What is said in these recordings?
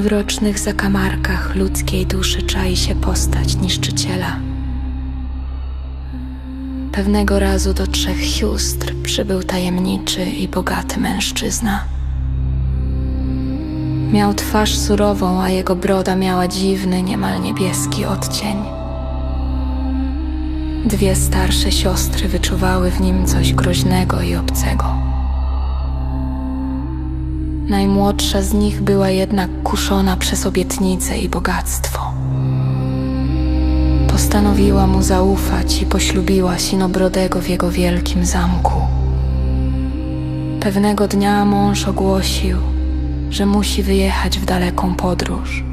W mrocznych zakamarkach ludzkiej duszy czai się postać niszczyciela. Pewnego razu do 3 sióstr przybył tajemniczy i bogaty mężczyzna. Miał twarz surową, a jego broda miała dziwny, niemal niebieski odcień. 2 starsze siostry wyczuwały w nim coś groźnego i obcego. Najmłodsza z nich była jednak kuszona przez obietnice i bogactwo. Postanowiła mu zaufać i poślubiła Sinobrodego w jego wielkim zamku. Pewnego dnia mąż ogłosił, że musi wyjechać w daleką podróż.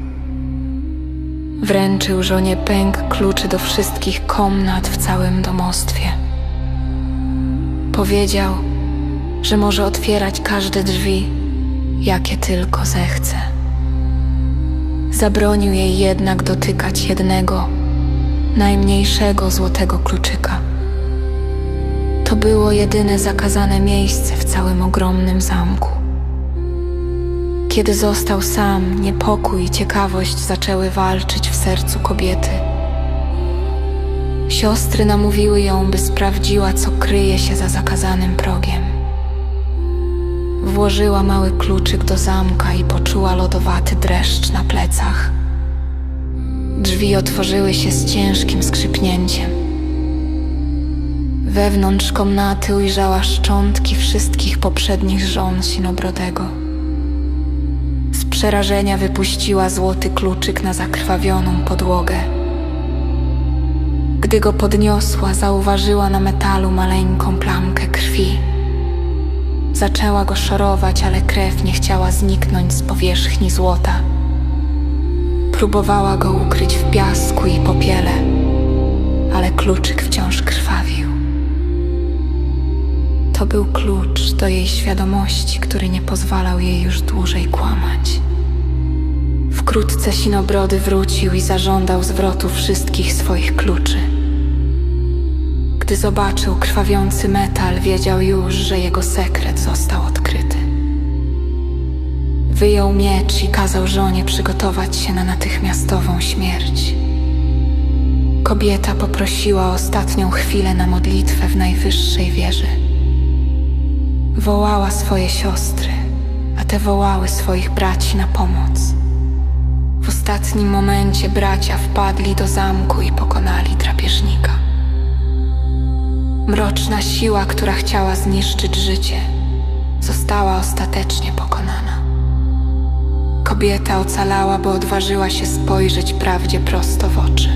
Wręczył żonie pęk kluczy do wszystkich komnat w całym domostwie. Powiedział, że może otwierać każde drzwi, jakie tylko zechce. Zabronił jej jednak dotykać jednego, najmniejszego złotego kluczyka. To było jedyne zakazane miejsce w całym ogromnym zamku. Kiedy został sam, niepokój i ciekawość zaczęły walczyć w sercu kobiety. Siostry namówiły ją, by sprawdziła, co kryje się za zakazanym progiem. Włożyła mały kluczyk do zamka i poczuła lodowaty dreszcz na plecach. Drzwi otworzyły się z ciężkim skrzypnięciem. Wewnątrz komnaty ujrzała szczątki wszystkich poprzednich żon Sinobrodego. Z przerażenia wypuściła złoty kluczyk na zakrwawioną podłogę. Gdy go podniosła, zauważyła na metalu maleńką plamkę krwi. Zaczęła go szorować, ale krew nie chciała zniknąć z powierzchni złota. Próbowała go ukryć w piasku i popiele, ale kluczyk wciąż krwawił. To był klucz do jej świadomości, który nie pozwalał jej już dłużej kłamać. Wkrótce Sinobrody wrócił i zażądał zwrotu wszystkich swoich kluczy. Gdy zobaczył krwawiący metal, wiedział już, że jego sekret został odkryty. Wyjął miecz i kazał żonie przygotować się na natychmiastową śmierć. Kobieta poprosiła o ostatnią chwilę na modlitwę w najwyższej wieży. Wołała swoje siostry, a te wołały swoich braci na pomoc. W ostatnim momencie bracia wpadli do zamku i pokonali drapieżnika. Mroczna siła, która chciała zniszczyć życie, została ostatecznie pokonana. Kobieta ocalała, bo odważyła się spojrzeć prawdzie prosto w oczy.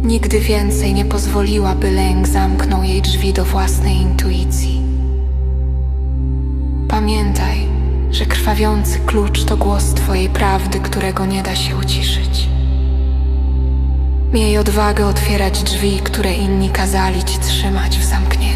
Nigdy więcej nie pozwoliła, by lęk zamknął jej drzwi do własnej intuicji. Pamiętaj, że krwawiący klucz to głos twojej prawdy, którego nie da się uciszyć. Miej odwagę otwierać drzwi, które inni kazali ci trzymać w zamknięciu.